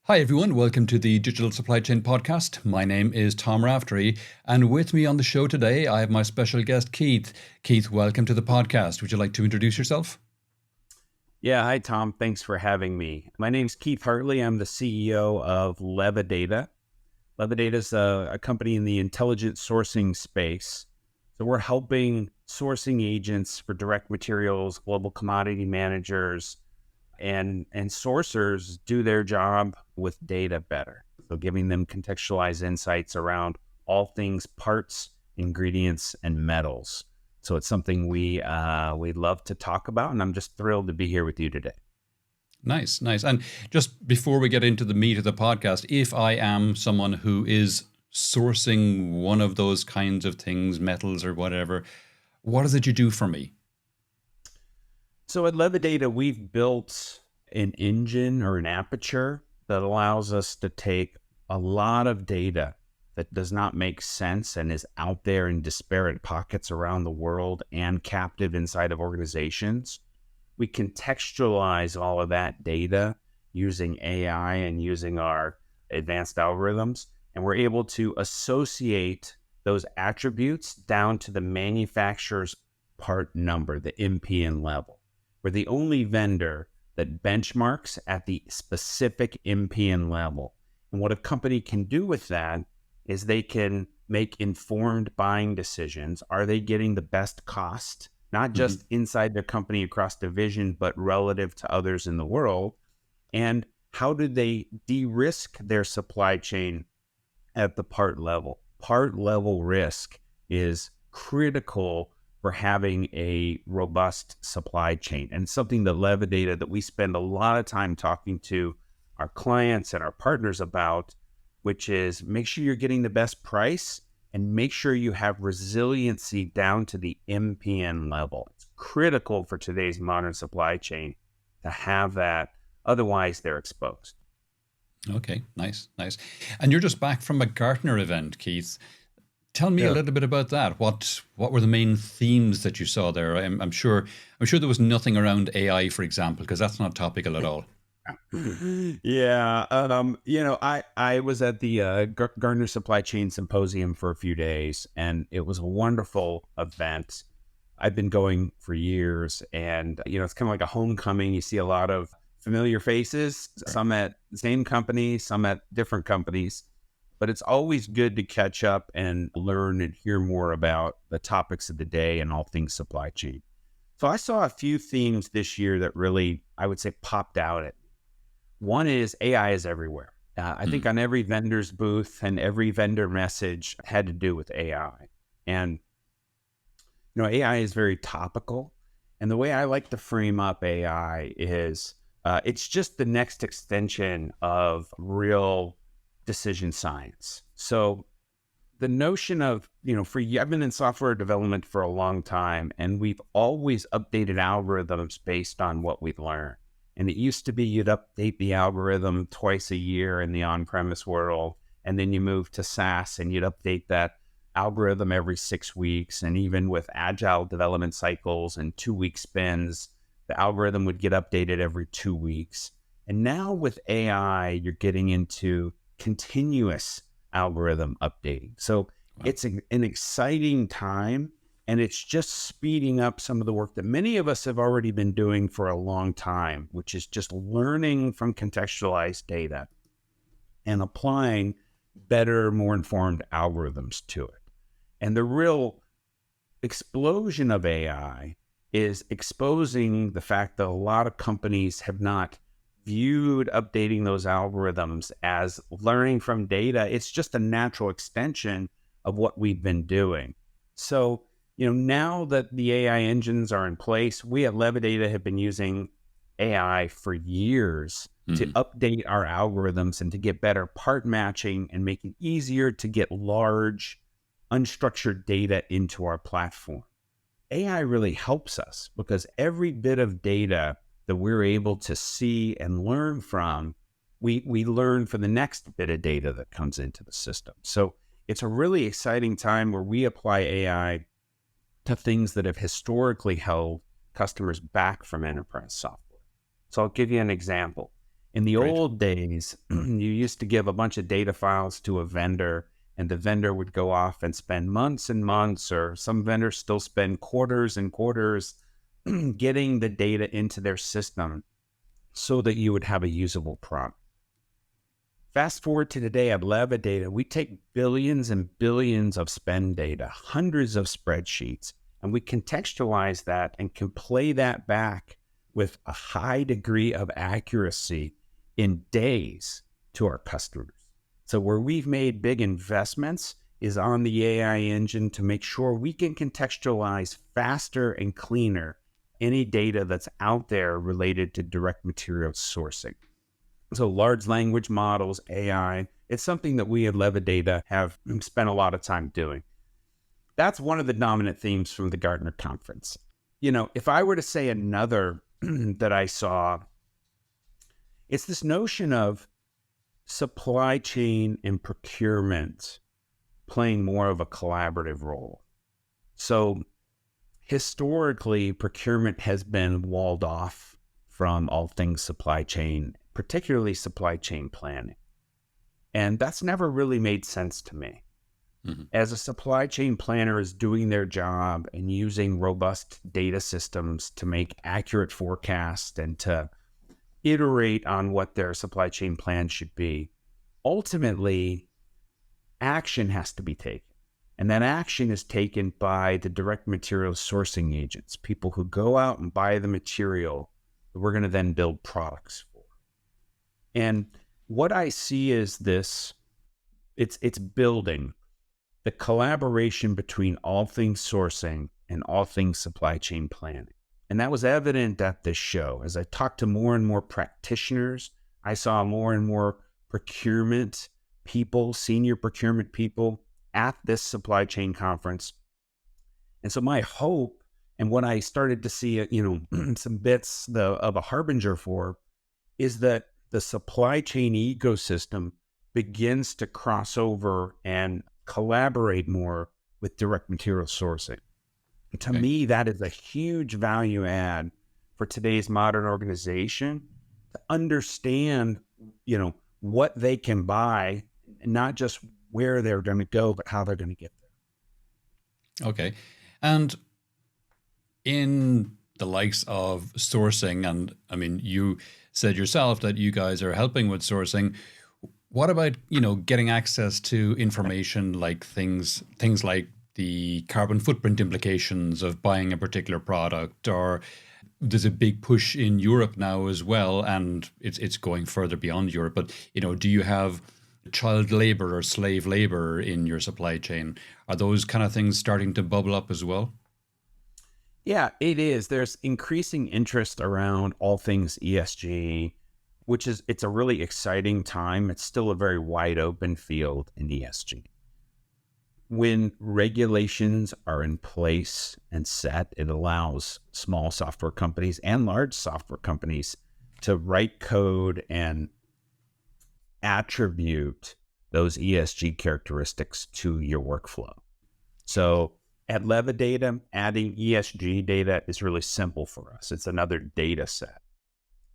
Hi, everyone. Welcome to the Digital Supply Chain Podcast. My name is Tom Raftery, and with me on the show today, I have my special guest, Keith. Keith, welcome to the podcast. Would you like to introduce yourself? Yeah, hi, Tom. Thanks for having me. My name's Keith Hartley. I'm the CEO of LevaData. LevaData is a company in the intelligent sourcing space. So we're helping sourcing agents for direct materials, global commodity managers, and sourcers do their job with data better. So giving them contextualized insights around all things parts, ingredients, and metals. So it's something we love to talk about, and I'm just thrilled to be here with you today. Nice, nice. And just before we get into the meat of the podcast, if I am someone who is sourcing one of those kinds of things, metals or whatever, what is it you do for me? So at LevaData, we've built an engine or an aperture that allows us to take a lot of data that does not make sense and is out there in disparate pockets around the world and captive inside of organizations. We contextualize all of that data using AI and using our advanced algorithms, and we're able to associate those attributes down to the manufacturer's part number, the MPN level. We're the only vendor that benchmarks at the specific MPN level. And what a company can do with that is they can make informed buying decisions. Are they getting the best cost, not just inside their company across division, but relative to others in the world? And how do they de-risk their supply chain at the part level? Part level risk is critical for having a robust supply chain, and something that LevaData that we spend a lot of time talking to our clients and our partners about, which is make sure you're getting the best price and make sure you have resiliency down to the MPN level. It's critical for today's modern supply chain to have that. Otherwise, they're exposed. Okay, nice, nice. And you're just back from a Gartner event, Keith. Tell me a Yeah. little bit about that. What were the main themes that you saw there? I'm sure there was nothing around AI, for example, because that's not topical at all. Yeah. I was at the Gartner Supply Chain Symposium for a few days, and it was a wonderful event. I've been going for years, and it's kind of like a homecoming. You see a lot of familiar faces, some at the same company, some at different companies. But it's always good to catch up and learn and hear more about the topics of the day and all things supply chain. So I saw a few themes this year that really, I would say, popped out at me. One is AI is everywhere. I think on every vendor's booth and every vendor message had to do with AI. And, AI is very topical. And the way I like to frame up AI is it's just the next extension of real decision science. So the notion of, I've been in software development for a long time, and we've always updated algorithms based on what we've learned. And it used to be you'd update the algorithm twice a year in the on-premise world, and then you move to SaaS and you'd update that algorithm every 6 weeks. And even with agile development cycles and 2-week spins, the algorithm would get updated every 2 weeks. And now with AI, you're getting into continuous algorithm updating. So it's an exciting time, and it's just speeding up some of the work that many of us have already been doing for a long time, which is just learning from contextualized data and applying better, more informed algorithms to it. And the real explosion of AI is exposing the fact that a lot of companies have not viewed updating those algorithms as learning from data. It's just a natural extension of what we've been doing. So, now that the AI engines are in place, we at LevaData have been using AI for years to update our algorithms and to get better part matching and make it easier to get large, unstructured data into our platform. AI really helps us because every bit of data that we're able to see and learn from, we learn for the next bit of data that comes into the system. So it's a really exciting time where we apply AI to things that have historically held customers back from enterprise software. So I'll give you an example. In the Great. old days, you used to give a bunch of data files to a vendor, and the vendor would go off and spend months and months, or some vendors still spend quarters and quarters getting the data into their system so that you would have a usable product. Fast forward to today at LevaData, we take billions and billions of spend data, hundreds of spreadsheets, and we contextualize that and can play that back with a high degree of accuracy in days to our customers. So where we've made big investments is on the AI engine to make sure we can contextualize faster and cleaner any data that's out there related to direct material sourcing. So large language models, AI, it's something that we at LevaData have spent a lot of time doing. That's one of the dominant themes from the Gartner conference. If I were to say another that I saw, it's this notion of supply chain and procurement playing more of a collaborative role. So historically, procurement has been walled off from all things supply chain, particularly supply chain planning. And that's never really made sense to me. Mm-hmm. As a supply chain planner is doing their job and using robust data systems to make accurate forecasts and to iterate on what their supply chain plan should be, ultimately, action has to be taken. And that action is taken by the direct material sourcing agents, people who go out and buy the material that we're going to then build products for. And what I see is this, it's building the collaboration between all things sourcing and all things supply chain planning. And that was evident at this show. As I talked to more and more practitioners, I saw more and more procurement people, senior procurement people at this supply chain conference. And so my hope, and what I started to see, some bits of a harbinger for, is that the supply chain ecosystem begins to cross over and collaborate more with direct material sourcing. To Okay. me, that is a huge value add for today's modern organization to understand, what they can buy, and not just where they're going to go, but how they're going to get there. Okay. And in the likes of sourcing, and I mean, you said yourself that you guys are helping with sourcing. What about, getting access to information like things like the carbon footprint implications of buying a particular product? Or there's a big push in Europe now as well, and it's going further beyond Europe. But, do you have child labor or slave labor in your supply chain? Are those kind of things starting to bubble up as well? Yeah, it is. There's increasing interest around all things ESG, it's a really exciting time. It's still a very wide open field in ESG. When regulations are in place and set, it allows small software companies and large software companies to write code and attribute those ESG characteristics to your workflow. So at LevaData, adding ESG data is really simple for us. It's another data set.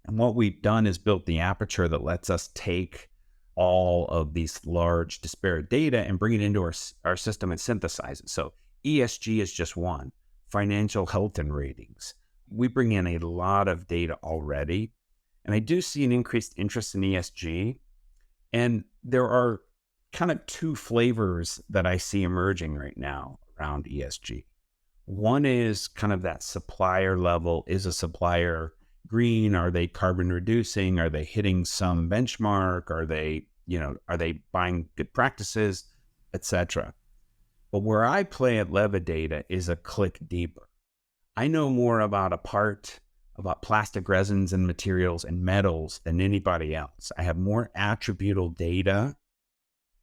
And what we've done is built the aperture that lets us take all of these large disparate data and bring it into our system and synthesize it. So ESG is just one. Financial health and ratings. We bring in a lot of data already. And I do see an increased interest in ESG. And there are kind of two flavors that I see emerging right now around ESG. One is kind of that supplier level. Is a supplier green? Are they carbon reducing? Are they hitting some benchmark? Are they buying good practices, etc.? But where I play at LevaData is a click deeper. I know more about about plastic resins and materials and metals than anybody else. I have more attributable data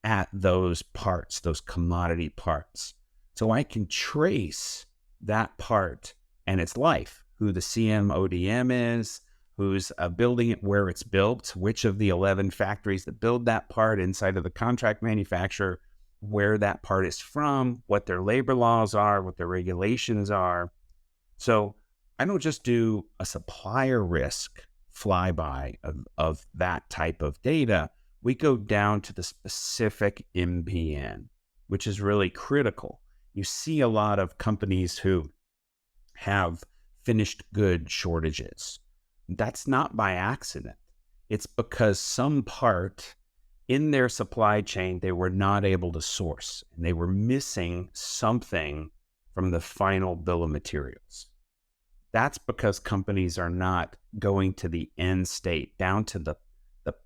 at those parts, those commodity parts. So I can trace that part and its life, who the CMODM is, who's building it, where it's built, which of the 11 factories that build that part inside of the contract manufacturer, where that part is from, what their labor laws are, what their regulations are. So I don't just do a supplier risk flyby of that type of data. We go down to the specific MPN, which is really critical. You see a lot of companies who have finished good shortages. That's not by accident. It's because some part in their supply chain they were not able to source, and they were missing something from the final bill of materials. That's because companies are not going to the end state, down to the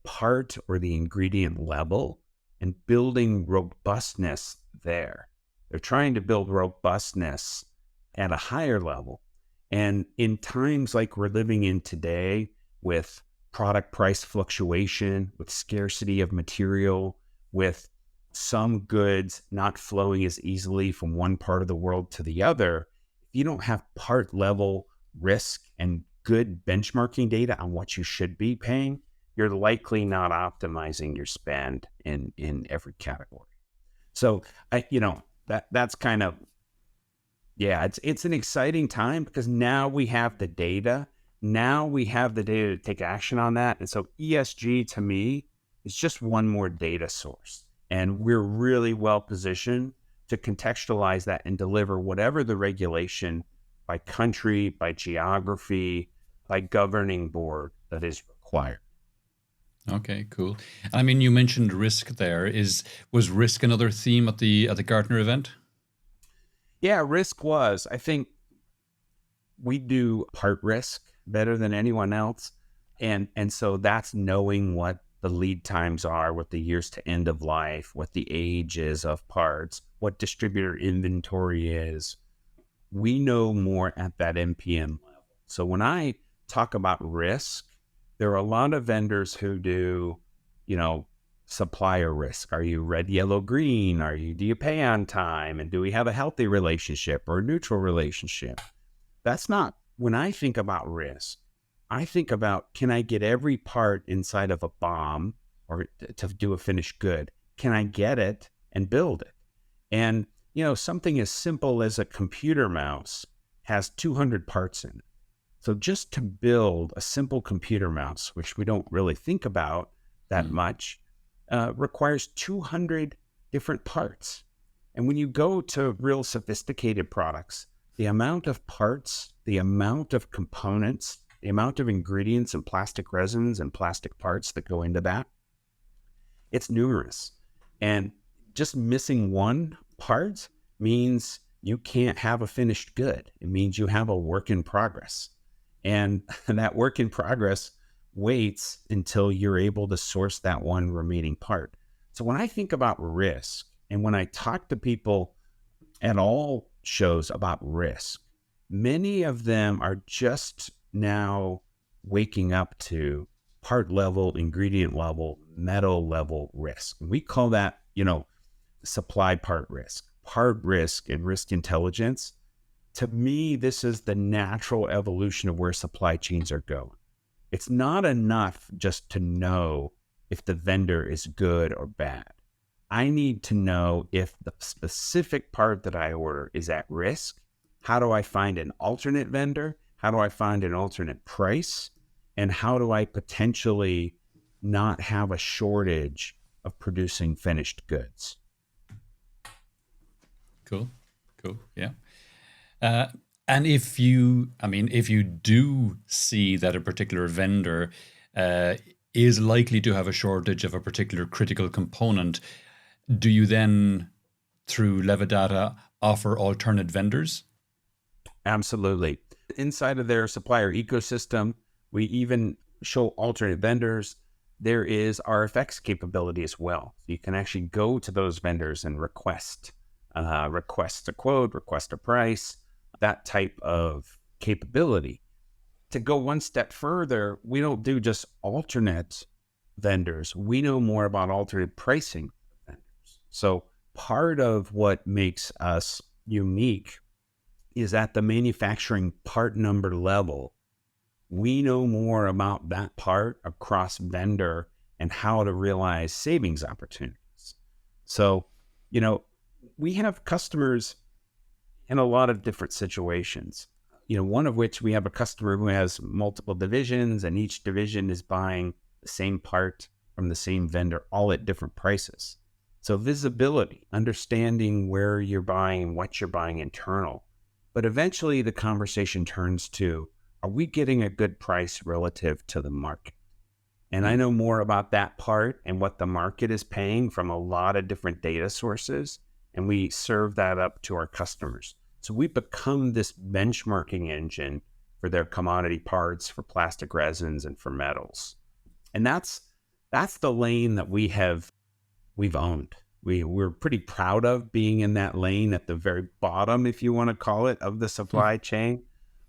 part or the ingredient level, and building robustness there. They're trying to build robustness at a higher level. And in times like we're living in today, with product price fluctuation, with scarcity of material, with some goods not flowing as easily from one part of the world to the other, if you don't have part level risk and good benchmarking data on what you should be paying, you're likely not optimizing your spend in every category. So that's kind of, yeah, it's an exciting time because now we have the data. Now we have the data to take action on that. And so ESG to me is just one more data source. And we're really well positioned to contextualize that and deliver whatever the regulation by country, by geography, by governing board that is required. Okay, cool. I mean, you mentioned risk there. Was risk another theme at the Gartner event? Yeah, risk was. I think we do part risk better than anyone else. And so that's knowing what the lead times are, what the years to end of life, what the age is of parts, what distributor inventory is. We know more at that MPN level. So when I talk about risk, there are a lot of vendors who do, supplier risk. Are you red, yellow, green? Do you pay on time? And do we have a healthy relationship or a neutral relationship? That's not, when I think about risk, I think about, can I get every part inside of a BOM or to do a finished good? Can I get it and build it? And, something as simple as a computer mouse has 200 parts in it. So just to build a simple computer mouse, which we don't really think about that much, requires 200 different parts. And when you go to real sophisticated products, the amount of parts, the amount of components, the amount of ingredients and plastic resins and plastic parts that go into that, it's numerous. And just missing one part means you can't have a finished good. It means you have a work in progress. And that work in progress waits until you're able to source that one remaining part. So when I think about risk, and when I talk to people at all shows about risk, many of them are just now waking up to part level, ingredient level, metal level risk. We call that, supply part risk, and risk intelligence. To me, this is the natural evolution of where supply chains are going. It's not enough just to know if the vendor is good or bad. I need to know if the specific part that I order is at risk. How do I find an alternate vendor? How do I find an alternate price? And how do I potentially not have a shortage of producing finished goods? Cool. Yeah. And if you do see that a particular vendor is likely to have a shortage of a particular critical component, do you then, through LevaData, offer alternate vendors? Absolutely. Inside of their supplier ecosystem, we even show alternate vendors. There is RFX capability as well. You can actually go to those vendors and request a quote, request a price, that type of capability. To go one step further, we don't do just alternate vendors. We know more about alternate pricing vendors. So part of what makes us unique is at the manufacturing part number level. We know more about that part across vendor and how to realize savings opportunities. So, we have customers in a lot of different situations. one of which we have a customer who has multiple divisions, and each division is buying the same part from the same vendor, all at different prices. So visibility, understanding where you're buying and what you're buying internal. But eventually the conversation turns to, are we getting a good price relative to the market? And I know more about that part and what the market is paying from a lot of different data sources, and we serve that up to our customers. So we become this benchmarking engine for their commodity parts, for plastic resins, and for metals. And that's the lane that we've owned. We're pretty proud of being in that lane at the very bottom, if you want to call it, of the supply chain,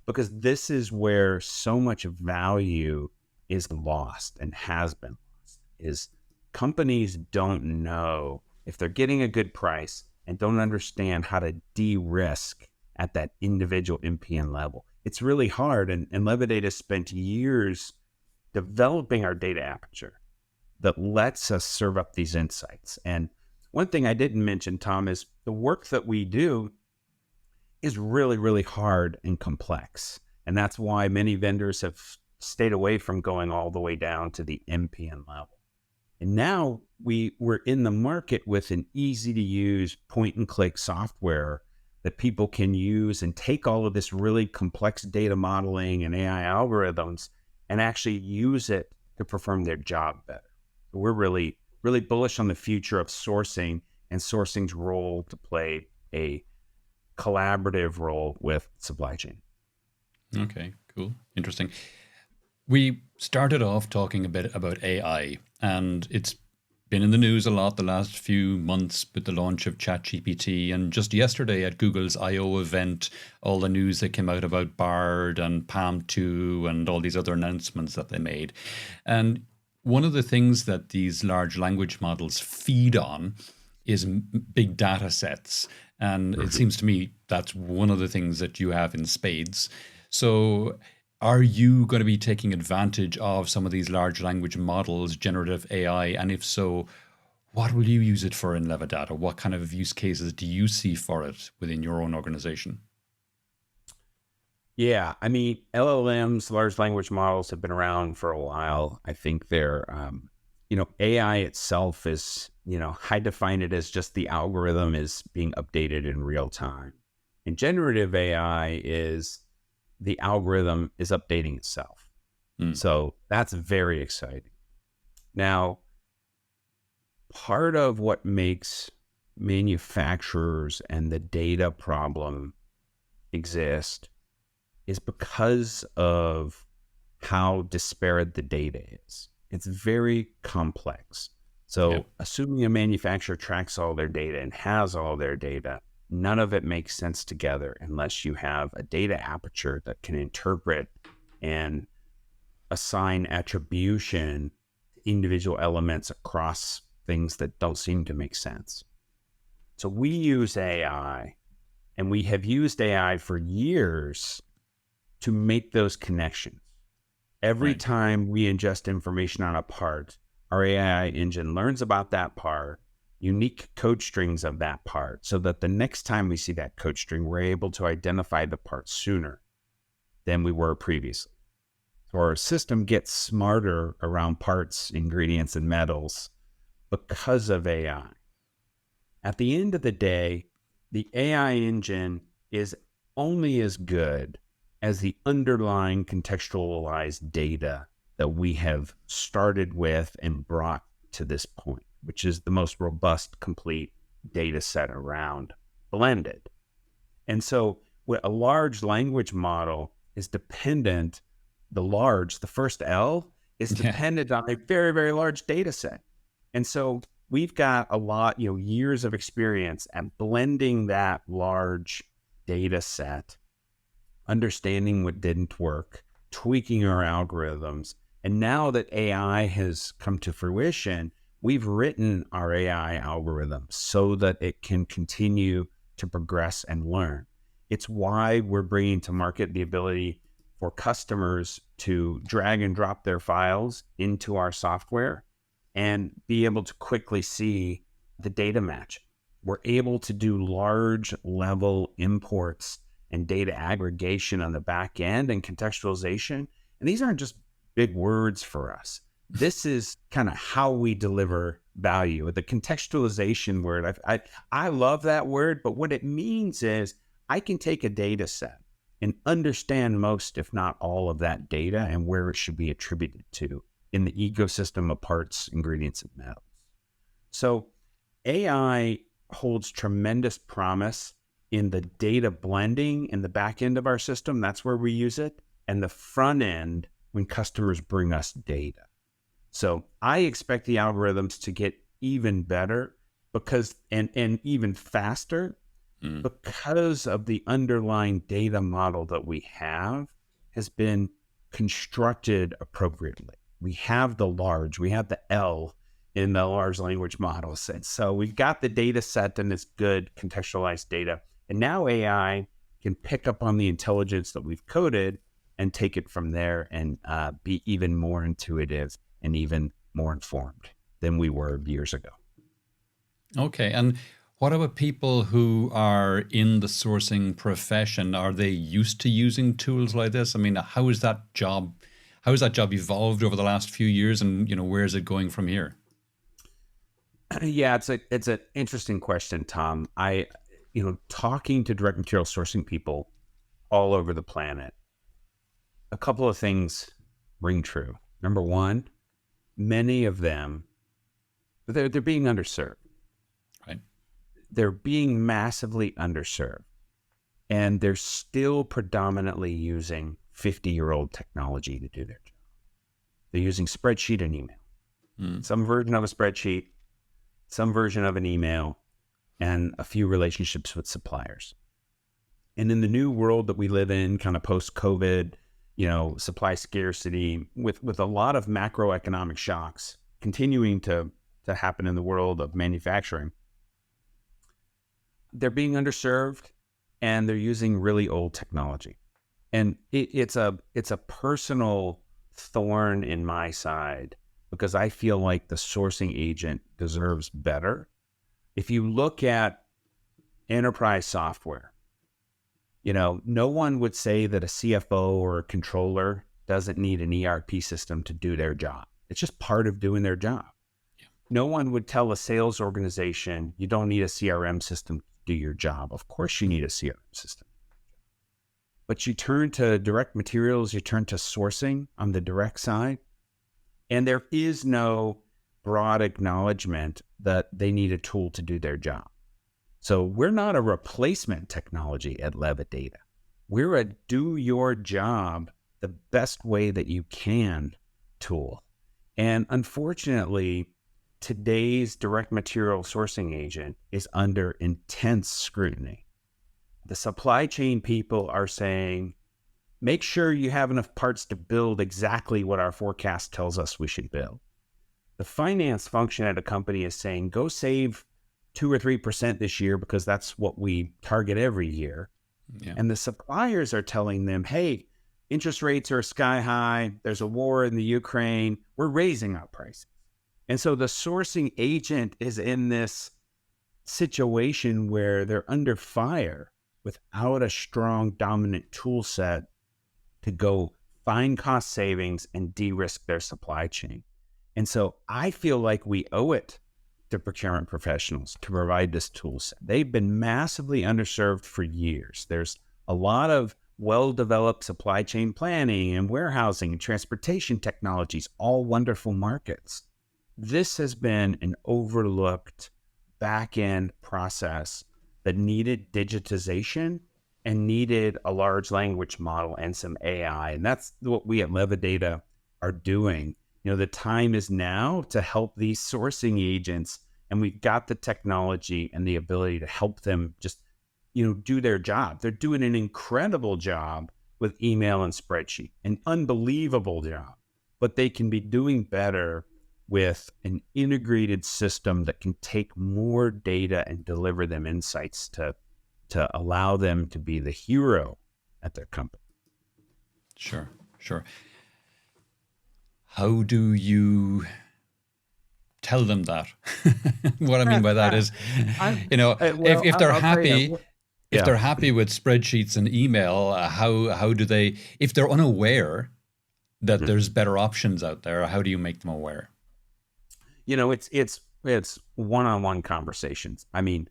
because this is where so much value is lost and has been lost. Is companies don't know if they're getting a good price and don't understand how to de-risk at that individual MPN level. It's really hard, and LevaData spent years developing our data aperture that lets us serve up these insights. And one thing I didn't mention, Tom, is the work that we do is really, really hard and complex. And that's why many vendors have stayed away from going all the way down to the MPN level. And now we're in the market with an easy to use point and click software that people can use and take all of this really complex data modeling and AI algorithms and actually use it to perform their job better. We're really, really bullish on the future of sourcing and sourcing's role to play a collaborative role with supply chain. Okay, cool. Interesting. We started off talking a bit about AI, and it's been in the news a lot the last few months with the launch of ChatGPT. And just yesterday at Google's I/O event, all the news that came out about Bard and Palm 2 and all these other announcements that they made. And one of the things that these large language models feed on is big data sets. And it seems to me that's one of the things that you have in spades. So are you going to be taking advantage of some of these large language models, generative AI? And if so, what will you use it for in LevaData? What kind of use cases do you see for it within your own organization? Yeah, I mean, LLMs, large language models, have been around for a while. I think they're, AI itself is, I define it as just the algorithm is being updated in real time. And generative AI is the algorithm is updating itself. So that's very exciting. Now, part of what makes manufacturers and the data problem exist is because of how disparate the data is. It's very complex. So assuming a manufacturer tracks all their data and has all their data, none of it makes sense together unless you have a data aperture that can interpret and assign attribution to individual elements across things that don't seem to make sense. So we use AI, and we have used AI for years to make those connections. Every time we ingest information on a part, our AI engine learns about that part, unique code strings of that part, so that the next time we see that code string, we're able to identify the part sooner than we were previously. So our system gets smarter around parts, ingredients, and metals because of AI. At the end of the day, the AI engine is only as good as the underlying contextualized data that we have started with and brought to this point, which is the most robust, complete data set around blended. And so what a large language model is dependent, the first L is dependent on a very, very large data set. And so we've got a lot, years of experience at blending that large data set, understanding what didn't work, tweaking our algorithms. And now that AI has come to fruition, we've written our AI algorithm so that it can continue to progress and learn. It's why we're bringing to market the ability for customers to drag and drop their files into our software and be able to quickly see the data match. We're able to do large level imports and data aggregation on the back end and contextualization. And these aren't just big words for us. This is kind of how we deliver value. The contextualization word, I love that word, but what it means is I can take a data set and understand most, if not all, of that data and where it should be attributed to in the ecosystem of parts, ingredients, and metals. So AI holds tremendous promise in the data blending in the back end of our system. That's where we use it. And the front end when customers bring us data. So I expect the algorithms to get even better because, and even faster, because of the underlying data model that we have has been constructed appropriately. We have the L in the large language models. And so we've got the data set and it's good contextualized data. And now AI can pick up on the intelligence that we've coded and take it from there and be even more intuitive and even more informed than we were years ago. Okay. And what about people who are in the sourcing profession? Are they used to using tools like this? I mean, how is that job evolved over the last few years, and where is it going from here? Yeah, it's an interesting question, Tom. Talking to direct material sourcing people all over the planet, a couple of things ring true. Number one, many of them, they're being underserved. Right. They're being massively underserved. And they're still predominantly using 50-year-old technology to do their job. They're using spreadsheet and email. Some version of a spreadsheet, some version of an email, and a few relationships with suppliers. And in the new world that we live in, kind of post-COVID, supply scarcity, with a lot of macroeconomic shocks continuing to happen in the world of manufacturing, they're being underserved and they're using really old technology. And it's a personal thorn in my side because I feel like the sourcing agent deserves better. If you look at enterprise software, no one would say that a CFO or a controller doesn't need an ERP system to do their job. It's just part of doing their job. Yeah. No one would tell a sales organization, you don't need a CRM system to do your job. Of course you need a CRM system. But you turn to direct materials, you turn to sourcing on the direct side, and there is no broad acknowledgement that they need a tool to do their job. So we're not a replacement technology at LevaData. We're a do your job the best way that you can tool. And unfortunately, today's direct material sourcing agent is under intense scrutiny. The supply chain people are saying, make sure you have enough parts to build exactly what our forecast tells us we should build. The finance function at a company is saying, go save 2 or 3% this year because that's what we target every year. Yeah. And the suppliers are telling them, hey, interest rates are sky high. There's a war in the Ukraine. We're raising our prices. And so the sourcing agent is in this situation where they're under fire without a strong dominant tool set to go find cost savings and de-risk their supply chain. And so I feel like we owe it to procurement professionals to provide this tool set. They've been massively underserved for years. There's a lot of well-developed supply chain planning and warehousing and transportation technologies, all wonderful markets. This has been an overlooked back-end process that needed digitization and needed a large language model and some AI. And that's what we at LevaData are doing. The time is now to help these sourcing agents, and we've got the technology and the ability to help them just, do their job. They're doing an incredible job with email and spreadsheet, an unbelievable job, but they can be doing better with an integrated system that can take more data and deliver them insights to allow them to be the hero at their company. Sure. How do you tell them that? What I mean by that is, if they're happy, if Yeah. they're happy with spreadsheets and email, how do they, if they're unaware that Mhm. there's better options out there, how do you make them aware? It's one-on-one conversations. I mean,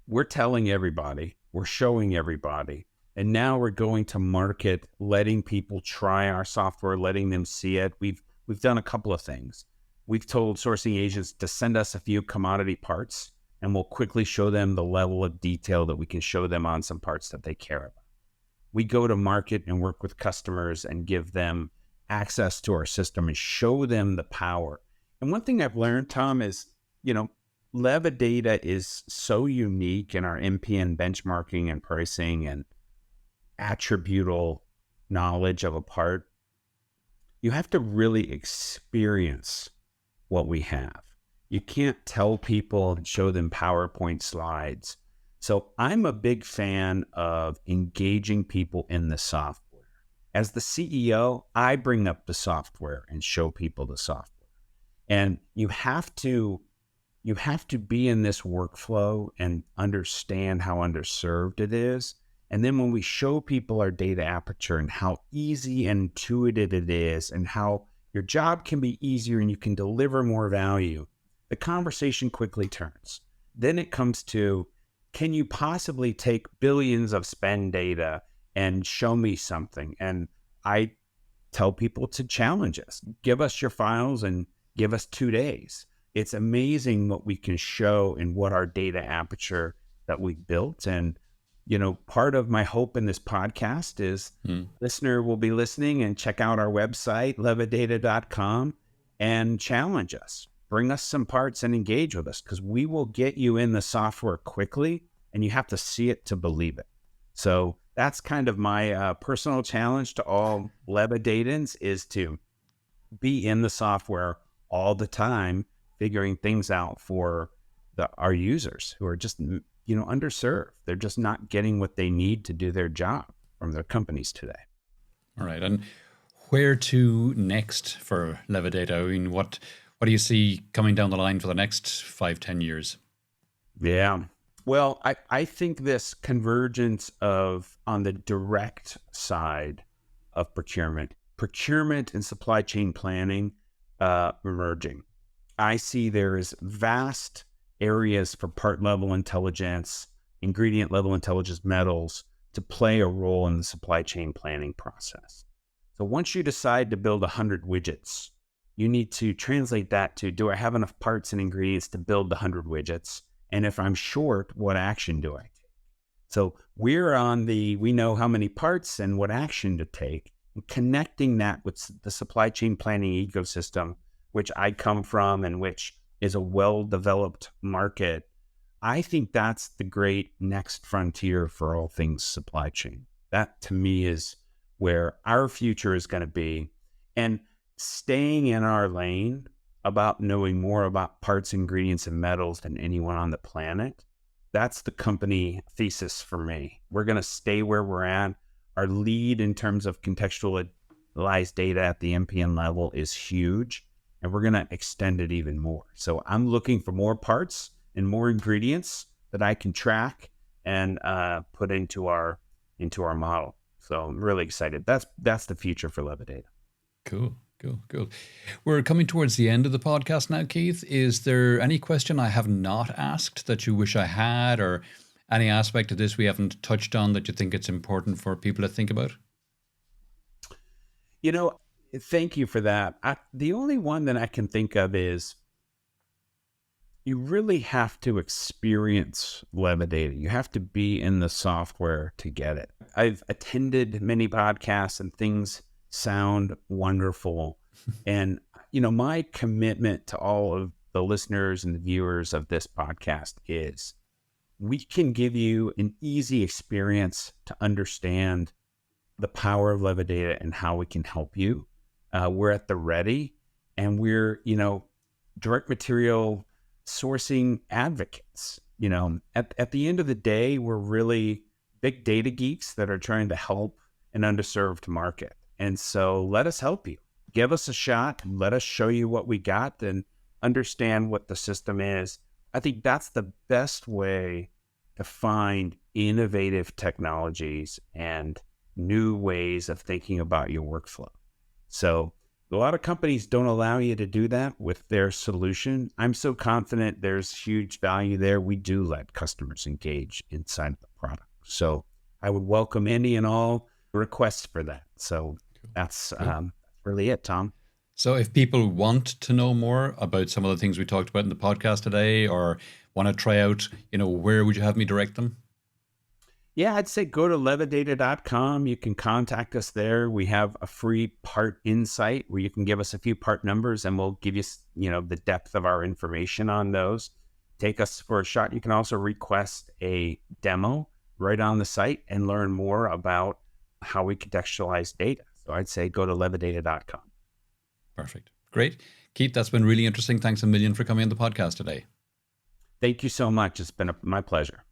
we're telling everybody, we're showing everybody, and now we're going to market, letting people try our software, letting them see it. We've done a couple of things. We've told sourcing agents to send us a few commodity parts, and we'll quickly show them the level of detail that we can show them on some parts that they care about. We go to market and work with customers and give them access to our system and show them the power. And one thing I've learned, Tom, is, LevaData is so unique in our MPN benchmarking and pricing and attributable knowledge of a part. You have to really experience what we have. You can't tell people and show them PowerPoint slides. So I'm a big fan of engaging people in the software. As the CEO, I bring up the software and show people the software. And you have to be in this workflow and understand how underserved it is. And then when we show people our data aperture and how easy and intuitive it is and how your job can be easier and you can deliver more value, the conversation quickly turns. Then it comes to, can you possibly take billions of spend data and show me something? And I tell people to challenge us. Give us your files and give us 2 days. It's amazing what we can show and what our data aperture that we built. And, part of my hope in this podcast is listener will be listening and check out our website, levadata.com, and challenge us. Bring us some parts and engage with us, because we will get you in the software quickly, and you have to see it to believe it. So that's kind of my personal challenge to all LevaDatans, is to be in the software all the time, figuring things out for our users who are just, underserved. They're just not getting what they need to do their job from their companies today. All right. And where to next for LevaData? I mean, what do you see coming down the line for the next 5, 10 years? Yeah. Well, I think this convergence of, on the direct side of procurement and supply chain planning emerging. I see there is vast areas for part level intelligence, ingredient level intelligence, metals, to play a role in the supply chain planning process. So once you decide to build 100 widgets, you need to translate that to, do I have enough parts and ingredients to build the 100 widgets? And if I'm short, what action do I take? So we know how many parts and what action to take, and connecting that with the supply chain planning ecosystem, which I come from and which is a well-developed market. I think that's the great next frontier for all things supply chain. That to me is where our future is going to be. And staying in our lane about knowing more about parts, ingredients, and metals than anyone on the planet, that's the company thesis for me. We're going to stay where we're at. Our lead in terms of contextualized data at the MPN level is huge, and we're going to extend it even more. So I'm looking for more parts and more ingredients that I can track and put into our model. So I'm really excited. That's the future for LevaData. Cool. Cool. We're coming towards the end of the podcast now, Keith. Is there any question I have not asked that you wish I had, or any aspect of this we haven't touched on that you think it's important for people to think about? Thank you for that. The only one that I can think of is, you really have to experience LevaData. You have to be in the software to get it. I've attended many podcasts and things sound wonderful. And, my commitment to all of the listeners and the viewers of this podcast is, we can give you an easy experience to understand the power of LevaData and how we can help you. We're at the ready, and we're, direct material sourcing advocates. At the end of the day, we're really big data geeks that are trying to help an underserved market. And so let us help you. Give us a shot. Let us show you what we got and understand what the system is. I think that's the best way to find innovative technologies and new ways of thinking about your workflow. So a lot of companies don't allow you to do that with their solution. I'm so confident there's huge value there. We do let customers engage inside of the product. So I would welcome any and all requests for that. So that's Cool. really it, Tom. So if people want to know more about some of the things we talked about in the podcast today, or want to try out, where would you have me direct them? Yeah, I'd say go to levadata.com. You can contact us there. We have a free part insight where you can give us a few part numbers and we'll give you, the depth of our information on those. Take us for a shot. You can also request a demo right on the site and learn more about how we contextualize data. So I'd say go to levadata.com. Perfect. Great. Keith, that's been really interesting. Thanks a million for coming on the podcast today. Thank you so much. It's been my pleasure.